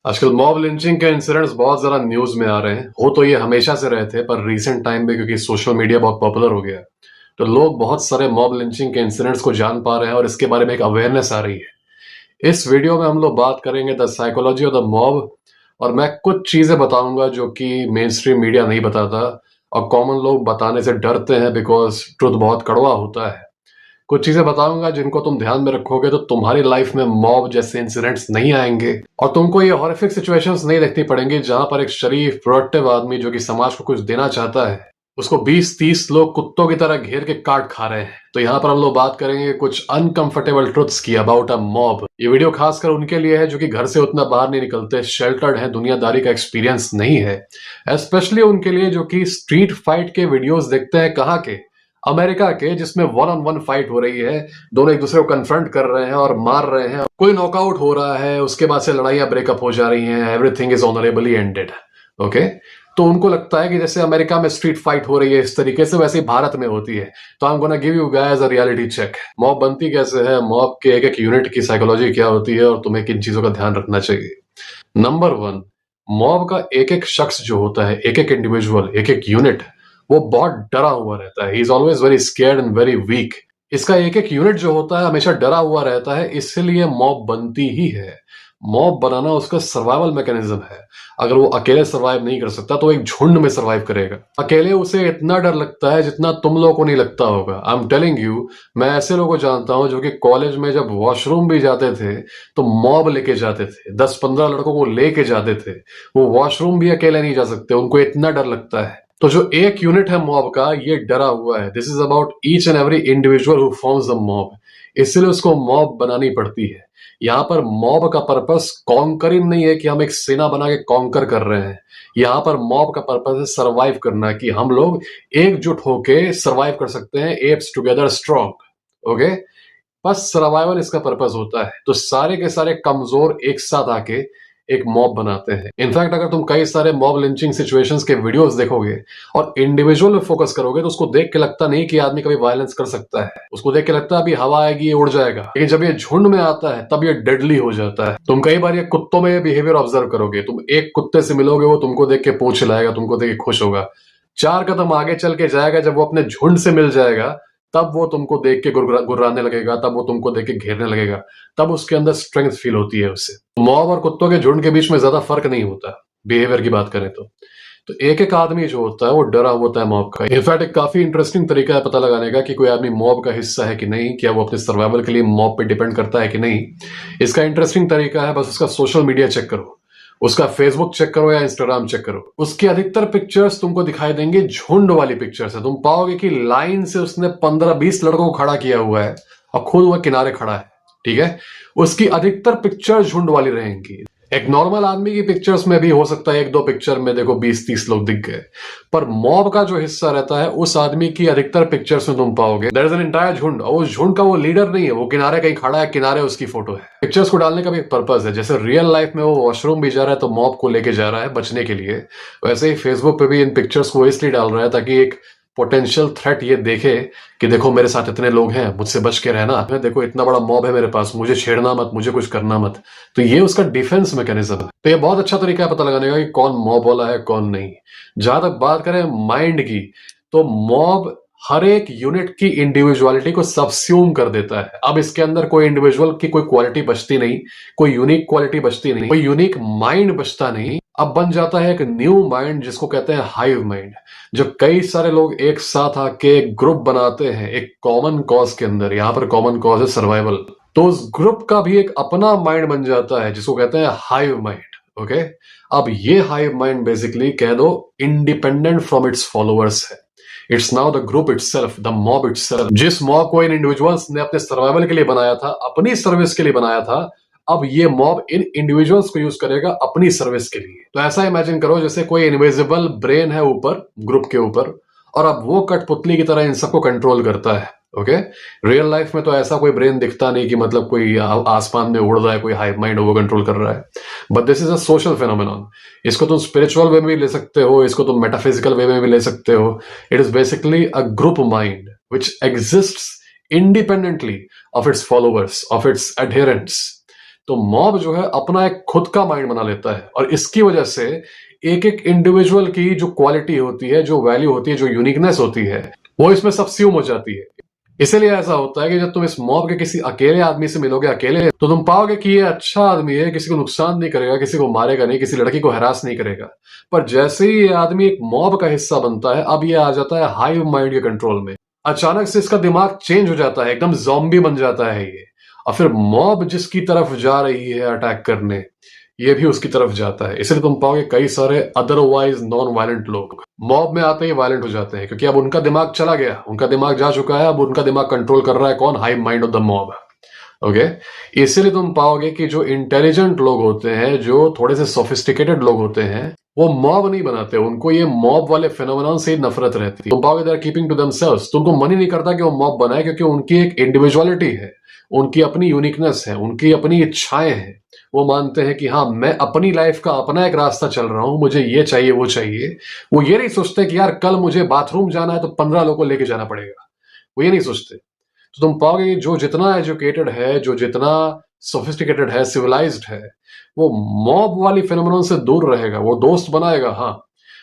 आजकल mob lynching के incidents बहुत ज्यादा न्यूज में आ रहे हैं। हो तो ये हमेशा से रहे थे, पर रीसेंट टाइम में क्योंकि सोशल मीडिया बहुत पॉपुलर हो गया है, तो लोग बहुत सारे मॉब लिंचिंग के इंसिडेंट्स को जान पा रहे हैं और इसके बारे में एक अवेयरनेस आ रही है। इस वीडियो में हम लोग बात करेंगे the psychology of the mob, और मैं कुछ चीजें बताऊंगा जो कि मेन स्ट्रीम मीडिया नहीं बताता और कॉमन लोग बताने से डरते हैं बिकॉज ट्रुथ बहुत कड़वा होता है। कुछ चीजें बताऊंगा जिनको तुम ध्यान में रखोगे तो तुम्हारी लाइफ में मॉब जैसे इंसिडेंट्स नहीं आएंगे और तुमको ये हॉरिफिक सिचुएशंस नहीं देखनी पड़ेंगी जहां पर एक शरीफ प्रोडक्टिव आदमी जो कि समाज को कुछ देना चाहता है, उसको 20-30 लोग कुत्तों की तरह घेर के काट खा रहे हैं। तो यहाँ पर हम लोग बात करेंगे कुछ अनकंफर्टेबल ट्रुथ्स की अबाउट अ मॉब। ये वीडियो खासकर उनके लिए है जो कि घर से उतना बाहर नहीं निकलते, शेल्टर्ड है, दुनियादारी का एक्सपीरियंस नहीं है। स्पेशली उनके लिए जो कि स्ट्रीट फाइट के वीडियोस देखते हैं, कहाँ के, अमेरिका के, जिसमें वन ऑन वन फाइट हो रही है, दोनों एक दूसरे को कन्फ्रंट कर रहे हैं और मार रहे हैं, कोई नॉकआउट हो रहा है, उसके बाद से लड़ाइयां ब्रेकअप हो जा रही हैं, everything is honourably ended. Okay, तो उनको लगता है कि जैसे अमेरिका में स्ट्रीट फाइट हो रही है इस तरीके से, वैसे ही भारत में होती है। तो I am gonna give you guys a reality check. Mob बनती कैसे है, मॉब के एक एक यूनिट की साइकोलॉजी क्या होती है और तुम्हें किन चीजों का ध्यान रखना चाहिए। नंबर वन, मॉब का एक एक शख्स जो होता है, एक एक इंडिविजुअल, एक एक यूनिट, वो बहुत डरा हुआ रहता है। He is always very scared and very weak. इसका एक एक यूनिट जो होता है हमेशा डरा हुआ रहता है, इसलिए मॉब बनती ही है। मॉब बनाना उसका सर्वाइवल मैकेनिज्म है। अगर वो अकेले सर्वाइव नहीं कर सकता तो एक झुंड में सर्वाइव करेगा। अकेले उसे इतना डर लगता है जितना तुम लोगों को नहीं लगता होगा। आई एम टेलिंग यू, मैं ऐसे लोगों को जानता हूं जो कि कॉलेज में जब वॉशरूम भी जाते थे तो मॉब लेके जाते थे, 10-15 लड़कों को लेके जाते थे। वो वॉशरूम भी अकेले नहीं जा सकते, उनको इतना डर लगता है। तो जो एक यूनिट है मॉब का, ये डरा हुआ है। This is about each and every individual who forms the mob. इसलिए उसको मॉब बनानी पड़ती है। यहाँ पर मॉब का पर्पस कॉन्करिंग नहीं है कि हम एक सेना बना के कॉन्कर कर रहे हैं। यहाँ पर मॉब का पर्पस है सर्वाइव करना, कि हम लोग एकजुट होके सर्वाइव कर सकते हैं, एप्स टुगेदर स्ट्रॉन्ग। ओके, बस सर्वाइवल इसका पर्पस होता है। तो सारे के सारे कमजोर एक साथ आके एक मॉब बनाते हैं। इनफैक्ट अगर तुम कई सारे मॉब लिंचिंग सिचुएशंस के वीडियोस देखोगे और इंडिविजुअल में फोकस करोगे तो उसको देख के लगता नहीं कि आदमी कभी वायलेंस कर सकता है। उसको देख के लगता है अभी हवा आएगी ये उड़ जाएगा, लेकिन जब ये झुंड में आता है तब ये डेडली हो जाता है। तुम कई बार ये कुत्तों में बिहेवियर ऑब्जर्व करोगे। तुम एक कुत्ते से मिलोगे, वो तुमको देख के पूंछ हिलाएगा, तुमको देख के खुश होगा। 4 कदम आगे चल के जाएगा, जब वो अपने झुंड से मिल जाएगा तब वो तुमको देख के गुर्राने लगेगा, तब वो तुमको देख के घेरने लगेगा, तब उसके अंदर स्ट्रेंथ फील होती है उससे। मॉब और कुत्तों के झुंड के बीच में ज्यादा फर्क नहीं होता बिहेवियर की बात करें तो एक एक आदमी जो होता है वो डरा होता है मॉब का। इनफैक्ट एक काफी इंटरेस्टिंग तरीका है पता लगाने का कि कोई आदमी मॉब का हिस्सा है कि नहीं, क्या वो अपने सर्वाइवल के लिए मॉब पे डिपेंड करता है कि नहीं। इसका इंटरेस्टिंग तरीका है, बस उसका सोशल मीडिया चेक करो, उसका फेसबुक चेक करो या इंस्टाग्राम चेक करो। उसकी अधिकतर पिक्चर्स तुमको दिखाई देंगे झुंड वाली पिक्चर्स है। तुम पाओगे कि लाइन से उसने 15-20 लड़कों को खड़ा किया हुआ है और खुद वह किनारे खड़ा है। ठीक है, उसकी अधिकतर पिक्चर झुंड वाली रहेंगी। एक नॉर्मल आदमी की पिक्चर्स में भी हो सकता है 1-2 पिक्चर में देखो 20-30 लोग दिख गए, पर मॉब का जो हिस्सा रहता है उस आदमी की अधिकतर पिक्चर्स में तुम पाओगे देयर इज एन एंटायर झुंड, और उस झुंड का वो लीडर नहीं है, वो किनारे कहीं खड़ा है, किनारे उसकी फोटो है। पिक्चर्स को डालने का भी एक पर्पस है। जैसे रियल लाइफ में वो वॉशरूम भी जा रहा है तो मॉब को लेके जा रहा है बचने के लिए, वैसे ही फेसबुक पे भी इन पिक्चर्स को इसलिए डाल रहा है ताकि एक पोटेंशियल थ्रेट ये देखे कि देखो मेरे साथ इतने लोग हैं, मुझसे बच के रहना, देखो इतना बड़ा मॉब है मेरे पास, मुझे छेड़ना मत, मुझे कुछ करना मत। तो ये उसका डिफेंस मैकेनिज्म है। तो ये बहुत अच्छा तरीका है पता लगाने का कि कौन मॉब वाला है कौन नहीं। जहां तक बात करें माइंड की, तो मॉब हर एक यूनिट की इंडिविजुअलिटी को सबस्यूम कर देता है। अब इसके अंदर कोई इंडिविजुअल की कोई क्वालिटी बचती नहीं, कोई यूनिक क्वालिटी बचती नहीं, कोई यूनिक माइंड बचता नहीं। अब बन जाता है एक न्यू माइंड जिसको कहते हैं हाइव माइंड। जब कई सारे लोग एक साथ आके एक ग्रुप बनाते हैं एक कॉमन कॉज के अंदर, यहां पर कॉमन कॉज है सर्वाइवल, तो उस ग्रुप का भी एक अपना माइंड बन जाता है जिसको कहते हैं हाइव माइंड। ओके, अब ये हाइव माइंड बेसिकली कह दो इंडिपेंडेंट फ्रॉम इट्स फॉलोअर्स है। It's now the group itself, the mob itself. जिस मॉब को इन इंडिविजुअल्स ने अपने सर्वाइवल के लिए बनाया था, अपनी सर्विस के लिए बनाया था, अब ये मॉब इन इंडिविजुअल्स को यूज करेगा अपनी सर्विस के लिए। तो ऐसा इमेजिन करो जैसे कोई इनविजिबल ब्रेन है ऊपर, ग्रुप के ऊपर, और अब वो कठपुतली की तरह इन सबको कंट्रोल करता है। ओके, रियल लाइफ में तो ऐसा कोई ब्रेन दिखता नहीं कि मतलब कोई आसमान में उड़ रहा है, कोई हाइव माइंड ओवर कंट्रोल कर रहा है। But this is a social phenomenon. इसको तुम स्पिरिचुअल वे में भी ले सकते हो, इसको तुम मेटाफिजिकल वे में भी ले सकते हो। It is basically a group mind which exists independently of its followers, of its adherents. तो मॉब जो है अपना एक खुद का माइंड बना लेता है, और इसकी वजह से एक एक इंडिविजुअल की जो क्वालिटी होती है, जो वैल्यू होती है, जो यूनिकनेस होती है, वो इसमें सबस्यूम हो जाती है। इसीलिए ऐसा होता है कि जब तुम इस मॉब के किसी अकेले आदमी से मिलोगे अकेले, तो तुम पाओगे कि ये अच्छा आदमी है, किसी को नुकसान नहीं करेगा, किसी को मारेगा नहीं, किसी लड़की को हरास नहीं करेगा। पर जैसे ही ये आदमी एक मॉब का हिस्सा बनता है, अब ये आ जाता है हाइव माइंड के कंट्रोल में। अचानक से इसका दिमाग चेंज हो जाता है, एकदम ज़ॉम्बी बन जाता है ये, और फिर मॉब जिसकी तरफ जा रही है अटैक करने, ये भी उसकी तरफ जाता है। इसलिए तुम पाओगे कई सारे अदरवाइज नॉन वायलेंट लोग मॉब में आते ही वायलेंट हो जाते हैं, क्योंकि अब उनका दिमाग चला गया, उनका दिमाग जा चुका है। अब उनका दिमाग कंट्रोल कर रहा है कौन? Hive mind of the mob. Okay, इसीलिए तुम पाओगे कि जो इंटेलिजेंट लोग होते हैं, जो थोड़े से सोफिस्टिकेटेड लोग होते हैं, वो मॉब नहीं बनाते। उनको ये मॉब वाले फिनोमेनन से ही नफरत रहती है। तुम पाओगे they are keeping to themselves. तुमको मन ही नहीं करता कि वो मॉब बनाए, क्योंकि उनकी एक इंडिविजुअलिटी है, उनकी अपनी यूनिकनेस है, उनकी अपनी इच्छाएं हैं। वो मानते हैं कि हाँ, मैं अपनी लाइफ का अपना एक रास्ता चल रहा हूं, मुझे ये चाहिए वो चाहिए। वो ये नहीं सोचते कि यार कल मुझे बाथरूम जाना है तो 15 लोगों को लेके जाना पड़ेगा। वो ये नहीं सोचते। तो तुम पाओगे कि जो जितना एजुकेटेड है, जो जितना सोफिस्टिकेटेड है, सिविलाइज्ड है, वो मॉब वाली फिनोमेनन से दूर रहेगा। वो दोस्त बनाएगा, हाँ,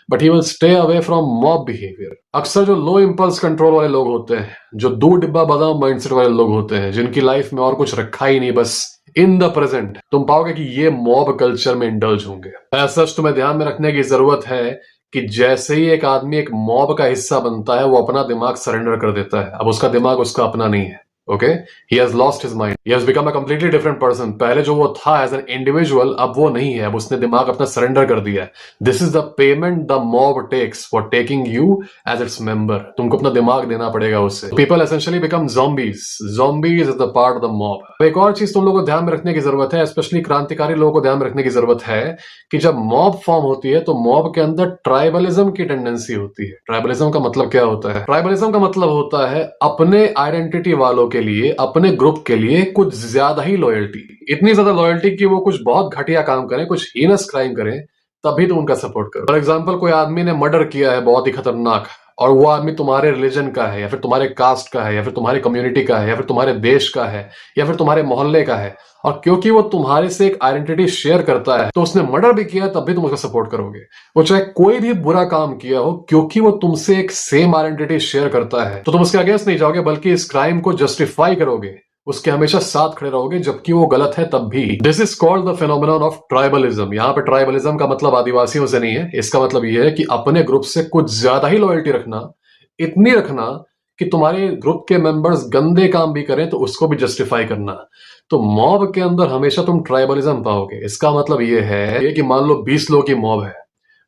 but he will stay away from mob behaviour. अक्सर जो लो इंपल्स कंट्रोल वाले लोग होते हैं, जो दो डिब्बा बादाम माइंडसेट वाले लोग होते हैं, जिनकी लाइफ में और कुछ रखा ही नहीं, बस इन द प्रेजेंट, तुम पाओगे कि ये मॉब कल्चर में इंडल्ज होंगे। ऐसा तुम्हें ध्यान में रखने की जरूरत है कि जैसे ही एक आदमी एक मॉब का हिस्सा बनता है, वो अपना दिमाग सरेंडर कर देता है। अब उसका दिमाग उसका अपना नहीं है। Okay, he has lost his mind. He has become a completely different person. पहले जो वो था एज एन इंडिविजुअल, अब वो नहीं है। अब उसने दिमाग अपना सरेंडर कर दिया है। This is the payment the mob takes for taking you as its member. तुमको अपना दिमाग देना पड़ेगा उससे। People essentially become zombies. Zombies is the part of the mob. एक और चीज तुम लोगों को ध्यान में रखने की जरूरत है, स्पेशली क्रांतिकारी लोगों को ध्यान में रखने की जरूरत है कि जब मॉब फॉर्म होती है, तो मॉब के अंदर ट्राइबलिज्म की टेंडेंसी होती है। ट्राइबलिज्म का मतलब क्या होता है? ट्राइबलिज्म का मतलब होता है अपने आइडेंटिटी वालों के लिए, अपने ग्रुप के लिए कुछ ज्यादा ही लॉयल्टी। इतनी ज्यादा लॉयल्टी कि वो कुछ बहुत घटिया काम करें, कुछ हीनस क्राइम करें, तभी तुम उनका सपोर्ट करो। फॉर एग्जाम्पल, कोई आदमी ने मर्डर किया है बहुत ही खतरनाक, और वो आदमी तुम्हारे रिलीजन का है, या फिर तुम्हारे कास्ट का है, या फिर तुम्हारी कम्युनिटी का है, या फिर तुम्हारे देश का है, या फिर तुम्हारे मोहल्ले का है, और क्योंकि वो तुम्हारे से एक आइडेंटिटी शेयर करता है, तो उसने मर्डर भी किया, तब भी तुम उसका सपोर्ट करोगे। वो चाहे कोई भी बुरा काम किया हो, क्योंकि वो तुमसे एक सेम आइडेंटिटी शेयर करता है, तो तुम उसके अगेंस्ट नहीं जाओगे, बल्कि इस क्राइम को जस्टिफाई करोगे, उसके हमेशा साथ खड़े रहोगे, जबकि वो गलत है तब भी। This is called the phenomenon of tribalism. यहाँ पे ट्राइबलिज्म का मतलब आदिवासियों से नहीं है। इसका मतलब यह है कि अपने ग्रुप से कुछ ज्यादा ही लॉयल्टी रखना, इतनी रखना कि तुम्हारे ग्रुप के मेंबर्स गंदे काम भी करें तो उसको भी जस्टिफाई करना। तो मॉब के अंदर हमेशा तुम ट्राइबलिज्म पाओगे। इसका मतलब यह है कि मान लो 20 लोगों की मॉब है,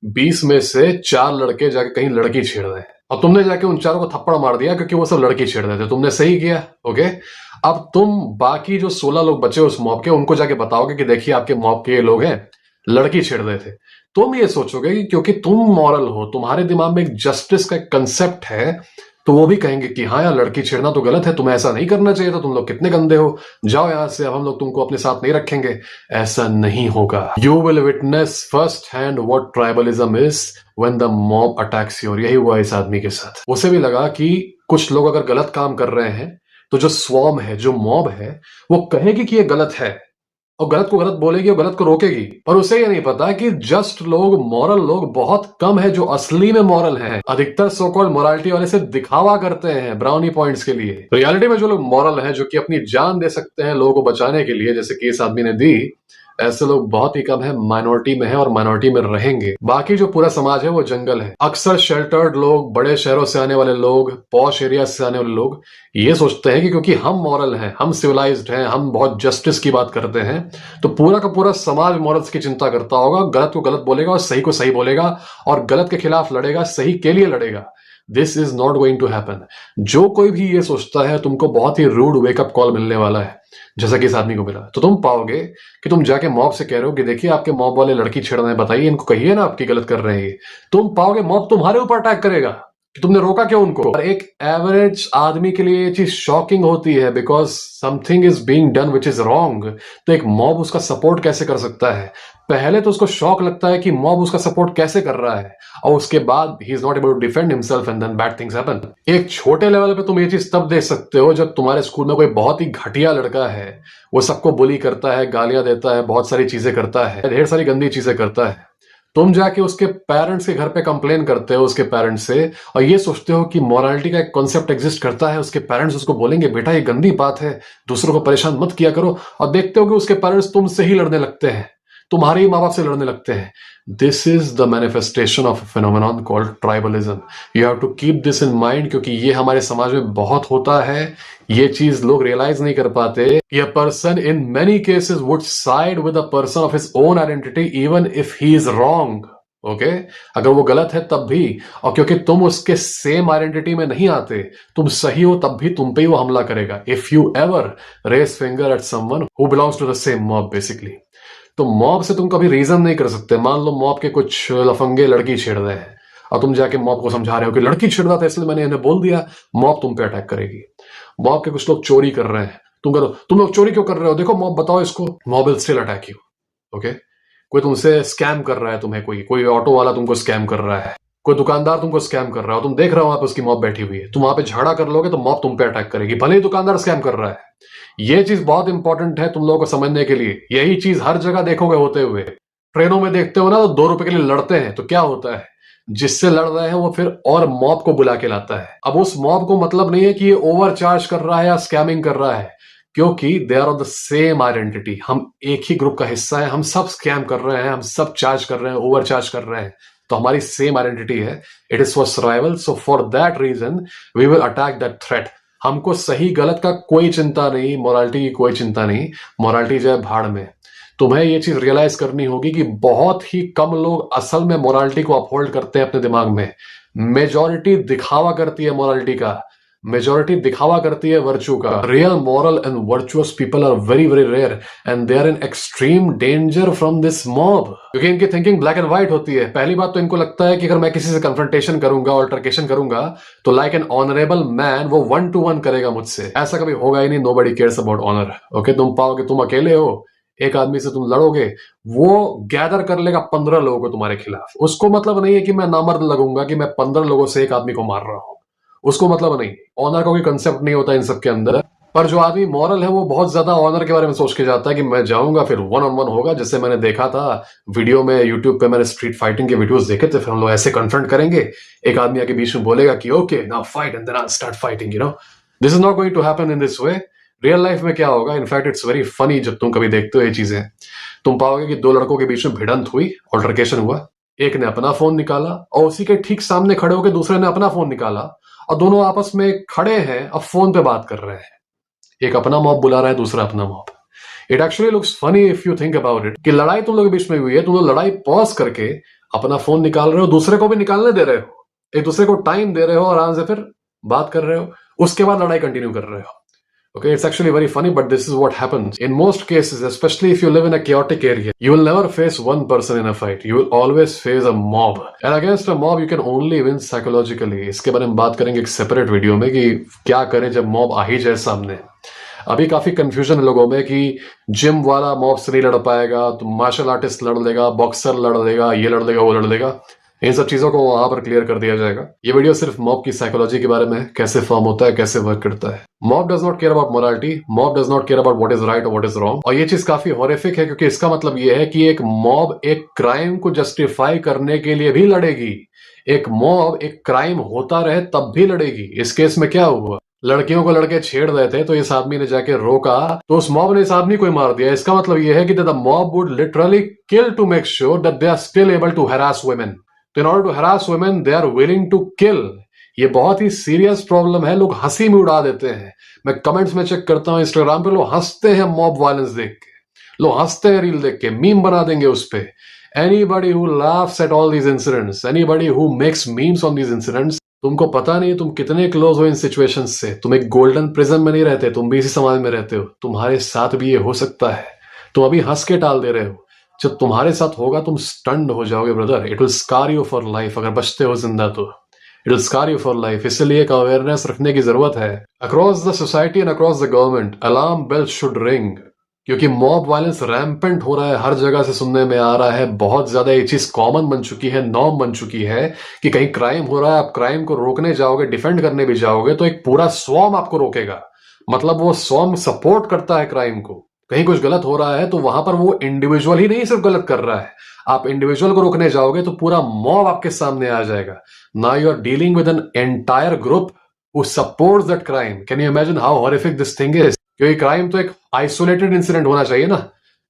20 में से 4 लड़के जाके कहीं लड़की छेड़ रहे हैं, अब तुमने जाके उन चारों को थप्पड़ मार दिया क्योंकि वो सब लड़की छेड़ रहे थे। तुमने सही किया। ओके, अब तुम बाकी जो 16 लोग बचे उस मॉब के, उनको जाके बताओगे कि देखिए आपके मॉब के ये लोग हैं, लड़की छेड़ रहे थे। तुम ये सोचोगे कि क्योंकि तुम मॉरल हो, तुम्हारे दिमाग में एक जस्टिस का कंसेप्ट है, तो वो भी कहेंगे कि हाँ यार, लड़की छेड़ना तो गलत है, तुम्हें ऐसा नहीं करना चाहिए था, तुम लोग कितने गंदे हो, जाओ यहां से, अब हम लोग तुमको अपने साथ नहीं रखेंगे। ऐसा नहीं होगा। You will witness first hand what tribalism is when the mob attacks you. और यही हुआ इस आदमी के साथ। उसे भी लगा कि कुछ लोग अगर गलत काम कर रहे हैं, तो जो स्वॉर्म है, जो मॉब है, वो कहेगी कि ये गलत है, और गलत को गलत बोलेगी और गलत को रोकेगी। पर उसे ये नहीं पता कि जस्ट लोग, मॉरल लोग बहुत कम है जो असली में मॉरल हैं। अधिकतर सो कॉल्ड मोरालिटी वाले से दिखावा करते हैं ब्राउनी पॉइंट्स के लिए। रियलिटी में जो लोग मॉरल हैं, जो कि अपनी जान दे सकते हैं लोगों को बचाने के लिए, जैसे कि इस आदमी ने दी, ऐसे लोग बहुत ही कम है, माइनॉरिटी में है और माइनॉरिटी में रहेंगे। बाकी जो पूरा समाज है वो जंगल है। अक्सर शेल्टर्ड लोग, बड़े शहरों से आने वाले लोग, पॉश एरिया से आने वाले लोग ये सोचते हैं कि क्योंकि हम मॉरल हैं, हम सिविलाइज्ड हैं, हम बहुत जस्टिस की बात करते हैं, तो पूरा का पूरा समाज मॉरल्स की चिंता करता होगा। गलत को गलत बोलेगा और सही को सही बोलेगा, और गलत के खिलाफ लड़ेगा, सही के लिए लड़ेगा। This is not going to happen. जो कोई भी ये सोचता है, तुमको बहुत ही रूड वेकअप कॉल मिलने वाला है, जैसा कि इस आदमी को मिला। तो तुम पाओगे कि तुम जाके मॉब से कह रहे हो कि देखिए आपके मॉब वाले लड़की छेड़ रहे हैं, बताइए इनको, कहिए ना आपकी गलत कर रहे हैं ये। तुम पाओगे मॉब तुम्हारे ऊपर अटैक करेगा कि तुमने रोका क्यों उनको। और एक एवरेज आदमी के लिए ये चीज शॉकिंग होती है, because something is being done which is wrong. तो एक मॉब उसका सपोर्ट कैसे कर सकता है? पहले तो उसको शॉक लगता है कि मॉब उसका सपोर्ट कैसे कर रहा है, और उसके बाद ही is not able to defend himself and then bad things happen. एक छोटे लेवल पे तुम ये चीज तब देख सकते हो जब तुम्हारे स्कूल में कोई बहुत ही घटिया लड़का है, वो सबको बुली करता है, गालियां देता है, बहुत सारी चीजें करता है, ढेर सारी गंदी चीजें करता है। तुम जाके उसके पेरेंट्स के घर पे कंप्लेन करते हो उसके पेरेंट्स से, और ये सोचते हो कि मोरालिटी का एक कॉन्सेप्ट एग्जिस्ट करता है, उसके पेरेंट्स उसको बोलेंगे बेटा ये गंदी बात है, दूसरों को परेशान मत किया करो, और देखते हो कि उसके पेरेंट्स तुमसे ही लड़ने लगते हैं, तुम्हारे ही माँ बाप से लड़ने लगते हैं। This is the manifestation of phenomenon called tribalism. You have to keep this in mind, क्योंकि ये हमारे समाज में बहुत होता है। ये चीज लोग रियलाइज नहीं कर पाते कि a person in many cases would side with a person of his own identity even if he is wrong. Okay, अगर वो गलत है तब भी, और क्योंकि तुम उसके सेम आइडेंटिटी में नहीं आते, तुम सही हो, तब भी तुम पे ही वो हमला करेगा। If you ever raise finger at someone who belongs to the same mob basically. तो मॉब से तुम कभी रीजन नहीं कर सकते। मान लो मॉब के कुछ लफंगे लड़की छेड़ रहे हैं, और तुम जाके मॉब को समझा रहे हो कि लड़की छेड़ रहा था इसलिए मैंने इन्हें बोल दिया, मॉब तुम पे अटैक करेगी। मॉब के कुछ लोग चोरी कर रहे हैं, तुम करो तुम लोग चोरी क्यों कर रहे हो, देखो मॉब बताओ इसको, mob will still attack you. Okay, कोई तुमसे स्कैम कर रहा है, तुम्हें कोई ऑटो वाला तुमको स्कैम कर रहा है, कोई दुकानदार तुमको स्कैम कर रहा है, तुम देख रहे हो वहां पे उसकी मॉब बैठी हुई है, तुम वहां पे झगड़ा कर लोगे तो मॉब तुम पे अटैक करेगी, भले ही दुकानदार स्कैम कर रहा है। ये चीज बहुत इंपॉर्टेंट है तुम लोगों को समझने के लिए। यही चीज हर जगह देखोगे होते हुए। ट्रेनों में देखते हो ना, तो 2 रुपए के लिए लड़ते हैं, तो क्या होता है, जिससे लड़ रहे हैं वो फिर और मॉब को बुला के लाता है। अब उस मॉब को मतलब नहीं है कि ये ओवर चार्ज कर रहा है या स्कैमिंग कर रहा है, क्योंकि they are of the same identity. हम एक ही ग्रुप का हिस्सा है, हम सब स्कैम कर रहे हैं, हम सब चार्ज कर रहे हैं, ओवर चार्ज कर रहे हैं, तो हमारी सेम आइडेंटिटी है। It is for survival, so for that reason we will attack that threat. हमको सही गलत का कोई चिंता नहीं, मोरालिटी की कोई चिंता नहीं, मोरालिटी जाए भाड़ में। तुम्हें ये चीज रियलाइज करनी होगी कि बहुत ही कम लोग असल में मोरालिटी को अपहोल्ड करते हैं अपने दिमाग में। मेजॉरिटी दिखावा करती है मोरालिटी का, मेजॉरिटी दिखावा करती है वर्चू का। Real moral and virtuous people are very very rare and they are in extreme danger from this mob, क्योंकि इनकी थिंकिंग ब्लैक एंड व्हाइट होती है। पहली बात तो इनको लगता है कि अगर मैं किसी से कन्फ्रंटेशन करूंगा, ऑल्टरकेशन करूंगा, तो लाइक एन ऑनरेबल मैन वो 1-to-1 करेगा मुझसे। ऐसा कभी होगा ही नहीं, nobody cares about honour. Okay, तुम पाओगे तुम अकेले हो, एक आदमी से तुम लड़ोगे, वो गैदर कर लेगा 15 लोगों को तुम्हारे खिलाफ। उसको मतलब नहीं है कि मैं नामर्द लगूंगा कि मैं 15 लोगों से एक आदमी को मार रहा हूं, उसको मतलब नहीं। ऑनर का कोई कंसेप्ट नहीं होता इन सब के अंदर। पर जो आदमी मॉरल है वो बहुत ज्यादा ऑनर के बारे में सोच के जाता है कि मैं जाऊंगा फिर 1-on-1 होगा। जैसे मैंने देखा था वीडियो में, यूट्यूब पे मैंने स्ट्रीट फाइटिंग के वीडियोस देखे थे, फिर हम लोग ऐसे कन्फ्रंट करेंगे, एक आदमी आके बीच में बोलेगा कि okay now fight and then I start fighting, this is not going to happen in this way. Real life में क्या होगा, इनफैक्ट इट्स वेरी फनी, जब तुम कभी देखते हो ये चीजें, तुम पाओगे कि 2 लड़कों के बीच में भिड़ंत हुई, ऑल्टरकेशन हुआ, एक ने अपना फोन निकाला और उसी के ठीक सामने खड़े होकर दूसरे ने अपना फोन निकाला, और दोनों आपस में खड़े हैं, अब फोन पे बात कर रहे हैं। एक अपना मॉब बुला रहा है, दूसरा अपना mob. It actually looks funny if you think about it, कि लड़ाई तुम लोगों के बीच में हुई है, तुम लोग लड़ाई पॉज करके अपना फोन निकाल रहे हो, दूसरे को भी निकालने दे रहे हो, एक दूसरे को टाइम दे रहे हो, आराम से फिर बात कर रहे हो, उसके बाद लड़ाई कंटिन्यू कर रहे हो। Okay, it's actually very funny, but this is what happens. In most cases, especially if you live in a chaotic area, you will never face one person in a fight. You will always face a mob. And against a mob, you can only win psychologically. इसके बारे में बात करेंगे एक separate video में कि क्या करें जब मॉब आ ही जाए सामने। अभी काफी कंफ्यूजन है लोगों में कि जिम वाला मॉब से नहीं लड़ पाएगा, तो मार्शल आर्टिस्ट लड़ लेगा, बॉक्सर लड़ लेगा, ये लड़ लेगा, वो लड़ लेगा। इन सब चीजों को वहां पर क्लियर कर दिया जाएगा। ये वीडियो सिर्फ मॉब की साइकोलॉजी के बारे में है, कैसे फॉर्म होता है, कैसे वर्क करता है। Mob does not care about morality, mob does not care about what is right और व्हाट इज रॉन्ग। और ये चीज काफी हॉरिफिक है, क्योंकि इसका मतलब ये है कि एक मॉब एक क्राइम को जस्टिफाई करने के लिए भी लड़ेगी। एक मॉब एक क्राइम होता रहे तब भी लड़ेगी। इस केस में क्या हुआ, लड़कियों को लड़के छेड़ रहे थे, तो इस आदमी ने जाके रोका, तो उस मॉब ने इस आदमी को मार दिया। इसका मतलब यह है कि the mob would literally kill to make sure that they are still able to harass women. तो in order to harass women they are willing to kill. ये बहुत ही सीरियस प्रॉब्लम है, लोग हंसी में उड़ा देते हैं। मैं कमेंट्स में चेक करता हूं इंस्टाग्राम पे, लोग हंसते हैं मॉब वायलेंस देख के, लोग हंसते हैं रील देख के, मीम बना देंगे उस पे। Anybody who laughs at all these incidents, anybody who makes memes on these incidents, तुमको पता नहीं तुम कितने क्लोज हो इन सिचुएशंस से। तुम एक गोल्डन प्रिजन में नहीं रहते, तुम भी इसी समाज में रहते हो, तुम्हारे साथ भी ये हो सकता है। तुम अभी हंस के टाल दे रहे हो, जब तुम्हारे साथ होगा तुम स्टन्ड हो जाओगे brother. It will scar you for life. अगर बचते हो जिंदा तो it will scar you for life. इसलिए एक अवेयरनेस रखने की जरूरत है across the society and across the government. Alarm bell should ring. क्योंकि मॉब वायलेंस रैम्पेंट हो रहा है, हर जगह से सुनने में आ रहा है, बहुत ज्यादा ये चीज कॉमन बन चुकी है, नॉर्म बन चुकी है कि कहीं क्राइम हो रहा है, आप क्राइम को रोकने जाओगे, डिफेंड करने भी जाओगे तो एक पूरा स्वॉर्म आपको रोकेगा। मतलब वो स्वॉर्म सपोर्ट करता है क्राइम को। कहीं कुछ गलत हो रहा है तो वहां पर वो इंडिविजुअल ही नहीं सिर्फ गलत कर रहा है, आप इंडिविजुअल को रोकने जाओगे तो पूरा मॉब आपके सामने आ जाएगा। Now you are dealing with an entire group who supports that crime. Can you imagine how horrific this thing is? क्योंकि क्राइम तो एक आइसोलेटेड इंसिडेंट होना चाहिए ना।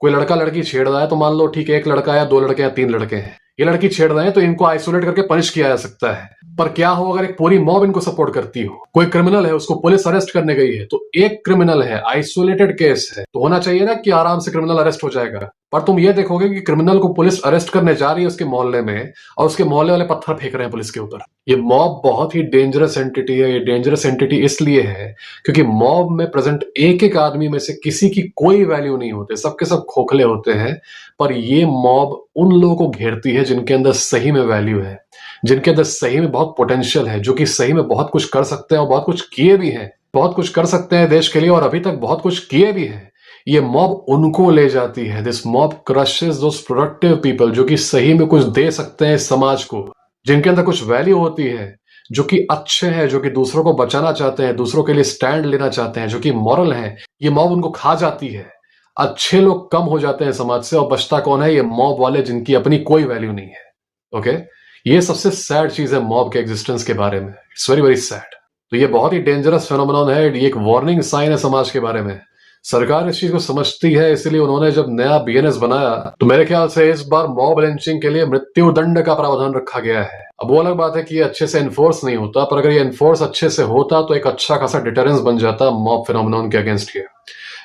कोई लड़का लड़की छेड़ रहा है तो मान लो ठीक है, एक लड़का या दो लड़के या तीन लड़के हैं, ये लड़की छेड़ रहे हैं तो इनको आइसोलेट करके पनिश किया जा सकता है। पर क्या हो अगर एक पूरी मॉब इनको सपोर्ट करती हो? कोई क्रिमिनल है, उसको पुलिस अरेस्ट करने गई है, तो एक क्रिमिनल है, आइसोलेटेड केस है, तो होना चाहिए ना कि आराम से क्रिमिनल अरेस्ट हो जाएगा। पर तुम ये देखोगे कि क्रिमिनल को पुलिस अरेस्ट करने जा रही है उसके मोहल्ले में, और उसके मोहल्ले वाले पत्थर फेंक रहे हैं पुलिस के ऊपर। ये मॉब बहुत ही डेंजरस एंटिटी है। ये डेंजरस एंटिटी इसलिए है क्योंकि मॉब में प्रेजेंट एक एक आदमी में से किसी की कोई वैल्यू नहीं होते, सबके सब खोखले होते हैं। पर ये मॉब उन लोगों को घेरती है जिनके अंदर सही में वैल्यू है, जिनके अंदर सही में बहुत पोटेंशियल है, जो कि सही में बहुत कुछ कर सकते हैं और बहुत कुछ किए भी हैं, बहुत कुछ कर सकते हैं देश के लिए और अभी तक बहुत कुछ किए भी हैं। ये मॉब उनको ले जाती है। This mob crushes those productive people जो कि सही में कुछ दे सकते हैं समाज को, जिनके अंदर कुछ वैल्यू होती है, जो कि अच्छे हैं, जो कि दूसरों को बचाना चाहते हैं, दूसरों के लिए स्टैंड लेना चाहते हैं, जो कि मॉरल हैं। ये मॉब उनको खा जाती है। अच्छे लोग कम हो जाते हैं समाज से और बचता कौन है? ये मॉब वाले जिनकी अपनी कोई वैल्यू नहीं है। ओके, ये सबसे सैड चीज है मॉब के एग्जिस्टेंस के बारे में। It's very very sad. तो ये बहुत ही डेंजरस फेनोमेनॉन है। ये एक वार्निंग साइन है समाज के बारे में। सरकार इस चीज को समझती है, इसलिए उन्होंने जब नया बीएनएस बनाया तो मेरे ख्याल से इस बार मॉब लिंचिंग के लिए मृत्यु दंड का प्रावधान रखा गया है। अब वो अलग बात है कि ये अच्छे से एनफोर्स नहीं होता, पर अगर ये एनफोर्स अच्छे से होता तो एक अच्छा खासा डिटरेंस बन जाता मॉब फेनोमेनॉन के अगेंस्ट ये।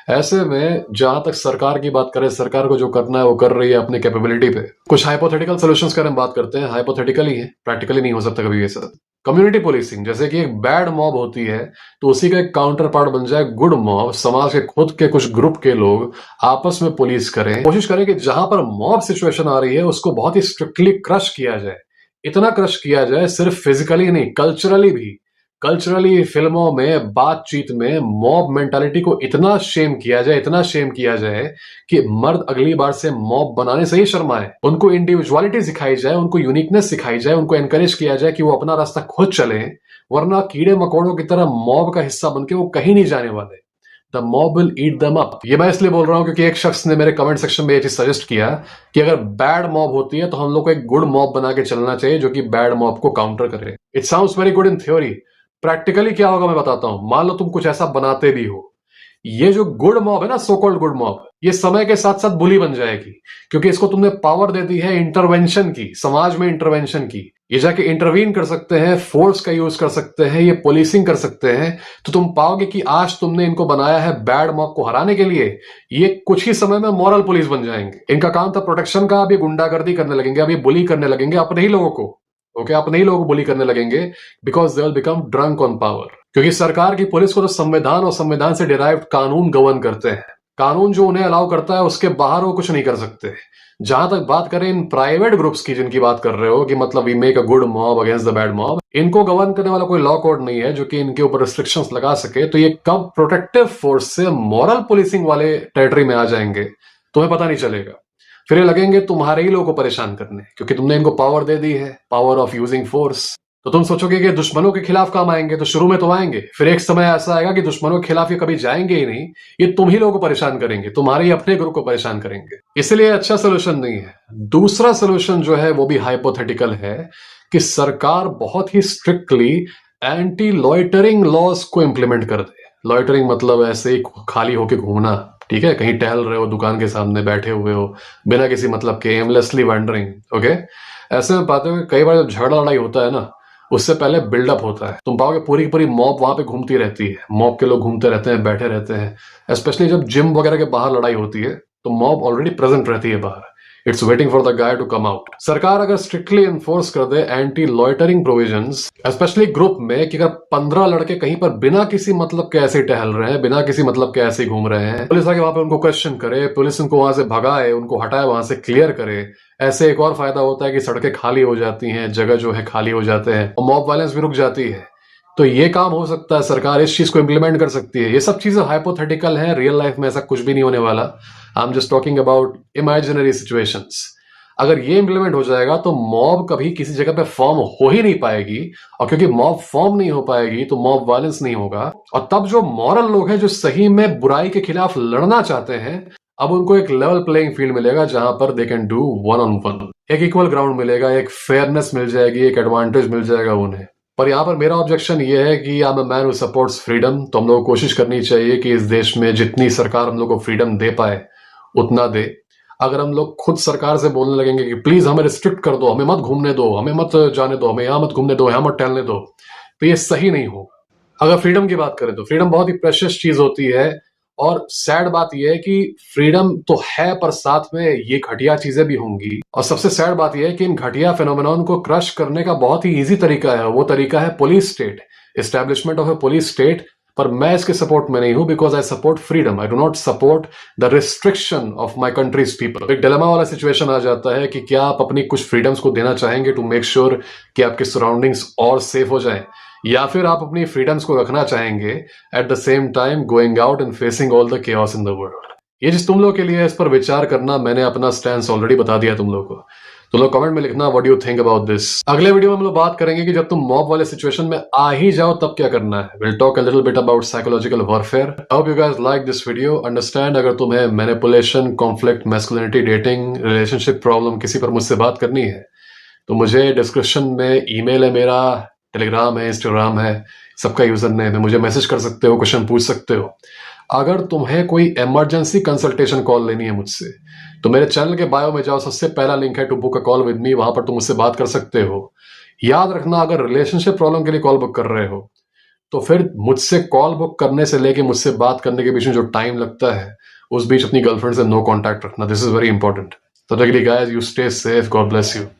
ऐसे में जहां तक सरकार की बात करें, सरकार को जो करना है वो कर रही है अपनी कैपेबिलिटी पे। कुछ हाइपोथेटिकल सॉल्यूशंस की हम बात करते हैं। हाइपोथेटिकल ही है, प्रैक्टिकली नहीं हो सकता कभी ये सब। कम्युनिटी पुलिसिंग, जैसे कि एक बैड मॉब होती है तो उसी का एक काउंटर पार्ट बन जाए गुड मॉब। समाज के खुद के कुछ ग्रुप के लोग आपस में पुलिस करें, कोशिश करें कि जहां पर मॉब सिचुएशन आ रही है उसको बहुत ही स्ट्रिक्टली क्रश किया जाए। इतना क्रश किया जाए, सिर्फ फिजिकली नहीं, कल्चरली भी। कल्चरली फिल्मों में, बातचीत में मॉब मेंटालिटी को इतना शेम किया जाए, इतना शेम किया जाए कि मर्द अगली बार से मॉब बनाने से ही शर्माए। उनको इंडिविजुअलिटी सिखाई जाए, उनको यूनिकनेस सिखाई जाए, उनको एनकरेज किया जाए कि वो अपना रास्ता खुद चले, वरना कीड़े मकोड़ों की तरह मॉब का हिस्सा बनके वो कहीं नहीं जाने वाले। The mob will eat them up. ये मैं इसलिए बोल रहा हूं क्योंकि एक शख्स ने मेरे कमेंट सेक्शन में ये चीज सजेस्ट किया कि अगर बैड मॉब होती है तो हम लोग को एक गुड मॉब बना के चलना चाहिए जो कि बैड मॉब को काउंटर करे। It sounds very good in theory. Practically क्या होगा मैं बताता हूं। मान लो तुम कुछ ऐसा बनाते भी हो, ये जो गुड मॉब है ना, सो कॉल्ड गुड मॉब, ये समय के साथ साथ बुली बन जाएगी क्योंकि इसको तुमने पावर दे दी है इंटरवेंशन की, समाज में इंटरवेंशन की। ये जाके इंटरवीन कर सकते हैं, फोर्स का यूज कर सकते हैं, ये पुलिसिंग कर सकते हैं। तो तुम पाओगे कि आज तुमने इनको बनाया है बैड मॉब को हराने के लिए, ये कुछ ही समय में मॉरल पुलिस बन जाएंगे। इनका काम था प्रोटेक्शन का, अब ये गुंडागर्दी करने लगेंगे, अब ये बुली करने लगेंगे अपने ही लोगों को। ओके, अपने ही लोगों को बुली करने लगेंगे because they will become drunk on power. क्योंकि सरकार की पुलिस को तो संविधान और संविधान से डिराइव्ड कानून गवर्न करते हैं। कानून जो उन्हें अलाउ करता है उसके बाहर वो कुछ नहीं कर सकते। जहां तक बात करें इन प्राइवेट ग्रुप्स की जिनकी बात कर रहे हो कि मतलब we make a good mob against the bad mob, इनको गवर्न करने वाला कोई लॉ कोड नहीं है जो कि इनके ऊपर रिस्ट्रिक्शंस लगा सके। तो ये कब प्रोटेक्टिव फोर्स से मॉरल पुलिसिंग वाले टेरिटरी में आ जाएंगे तुम्हें पता नहीं चलेगा। फिर ये लगेंगे तुम्हारे ही लोगों को परेशान करने क्योंकि तुमने इनको पावर दे दी है, पावर ऑफ यूजिंग फोर्स। तो तुम सोचोगे कि दुश्मनों के खिलाफ काम आएंगे, तो शुरू में तो आएंगे, फिर एक समय ऐसा आएगा कि दुश्मनों के खिलाफ ये कभी जाएंगे ही नहीं, ये तुम ही लोगों को परेशान करेंगे, तुम्हारे ही अपने ग्रुप को परेशान करेंगे। इसलिए अच्छा सोल्यूशन नहीं है। दूसरा सोल्यूशन जो है वो भी हाइपोथेटिकल है कि सरकार बहुत ही स्ट्रिक्टली एंटी लॉइटरिंग लॉज को इंप्लीमेंट कर दे। लॉइटरिंग मतलब ऐसे ही खाली होके घूमना, ठीक है, कहीं टहल रहे हो, दुकान के सामने बैठे हुए हो बिना किसी मतलब के, एमलेसली वैंडरिंग। ओके, ऐसे में पाते हो कई बार जब झगड़ा लड़ाई होता है ना, उससे पहले बिल्डअप होता है। तुम पाओगे पूरी की पूरी मॉब वहां पे घूमती रहती है, मॉब के लोग घूमते रहते हैं, बैठे रहते हैं। स्पेशली जब जिम वगैरह के बाहर लड़ाई होती है तो मॉब ऑलरेडी प्रेजेंट रहती है बाहर, it's waiting for the guy to come out. सरकार अगर स्ट्रिक्टली एनफोर्स कर दे anti loitering provisions, specially group में, कि अगर 15 लड़के कहीं पर बिना किसी मतलब के ऐसे ही टहल रहे हैं, बिना किसी मतलब के ऐसे ही घूम रहे हैं, पुलिस आके वहां पे उनको क्वेश्चन करे, पुलिस उनको वहां से भगाए, उनको हटाए, वहां से क्लियर करे। ऐसे एक और फायदा होता है कि सड़कें खाली हो जाती हैं, जगह जो है खाली हो जाते हैं और मॉब वायलेंस भी रुक जाती है। तो ये काम हो सकता है, सरकार इस चीज को इम्प्लीमेंट कर सकती है। ये सब चीजें हाइपोथेटिकल हैं, रियल लाइफ में ऐसा कुछ भी नहीं होने वाला। I am just talking about imaginary situations. अगर ये इम्प्लीमेंट हो जाएगा तो मॉब कभी किसी जगह पे फॉर्म हो ही नहीं पाएगी, और क्योंकि मॉब फॉर्म नहीं हो पाएगी तो मॉब वायलेंस नहीं होगा, और तब जो मॉरल लोग हैं जो सही में बुराई के खिलाफ लड़ना चाहते हैं, अब उनको एक लेवल प्लेइंग फील्ड मिलेगा जहां पर they can do one on one. एक इक्वल ग्राउंड मिलेगा, एक फेयरनेस मिल जाएगी, एक एडवांटेज मिल जाएगा उन्हें। पर यहाँ पर मेरा ऑब्जेक्शन ये है कि I am a man who supports freedom. तो हम लोग को कोशिश करनी चाहिए कि इस देश में जितनी सरकार हम लोग को फ्रीडम दे पाए उतना दे। अगर हम लोग खुद सरकार से बोलने लगेंगे कि प्लीज हमें रिस्ट्रिक्ट कर दो, हमें मत घूमने दो, हमें मत जाने दो, हमें यहाँ मत घूमने दो, यहाँ मत टहलने दो, तो ये सही नहीं होगा। अगर फ्रीडम की बात करें तो फ्रीडम बहुत ही प्रेशियस चीज होती है, और सैड बात यह है कि फ्रीडम तो है पर साथ में ये घटिया चीजें भी होंगी। और सबसे सैड बात यह है कि इन घटिया फिनोमेनॉन को क्रश करने का बहुत ही इजी तरीका है, वो तरीका है police state, establishment of A police state. पर मैं इसके सपोर्ट में नहीं हूं, because I support freedom, I do not support the restriction of my countries people. एक डिलेमा वाला सिचुएशन आ जाता है कि क्या आप अपनी कुछ फ्रीडम्स को देना चाहेंगे टू मेक श्योर कि आपकी सराउंडिंग्स और सेफ हो जाएं, या फिर आप अपनी फ्रीडम्स को रखना चाहेंगे at the same time going out and facing all the chaos in the world. ये चीज तुम लोग के लिए है, इस पर विचार करना। मैंने अपना स्टैंड ऑलरेडी बता दिया तुम लोग को। तुम लोग कमेंट में लिखना what do you think about this. अगले वीडियो में हम लोग बात करेंगे कि जब तुम मॉब वाले सिचुएशन में आ ही जाओ तब क्या करना है। Will talk a little bit about psychological warfare. I hope you guys like this video. Understand, अगर तुम्हें manipulation, conflict, masculinity, dating, relationship problem किसी पर मुझसे बात करनी है तो मुझे डिस्क्रिप्शन में ईमेल है मेरा, टेलीग्राम है, इंस्टाग्राम है, सबका यूजर नेम है, मुझे मैसेज कर सकते हो, क्वेश्चन पूछ सकते हो। अगर तुम्हें कोई इमरजेंसी कंसल्टेशन कॉल लेनी है मुझसे तो मेरे चैनल के बायो में जाओ, सबसे पहला लिंक है to book a call with me, वहां पर तुम मुझसे बात कर सकते हो। याद रखना, अगर रिलेशनशिप प्रॉब्लम के लिए कॉल बुक कर रहे हो तो फिर मुझसे कॉल बुक करने से लेके मुझसे बात करने के बीच में जो टाइम लगता है उस बीच अपनी गर्लफ्रेंड से नो कॉन्टैक्ट रखना। This is very important. तो guys, you stay safe, God bless you.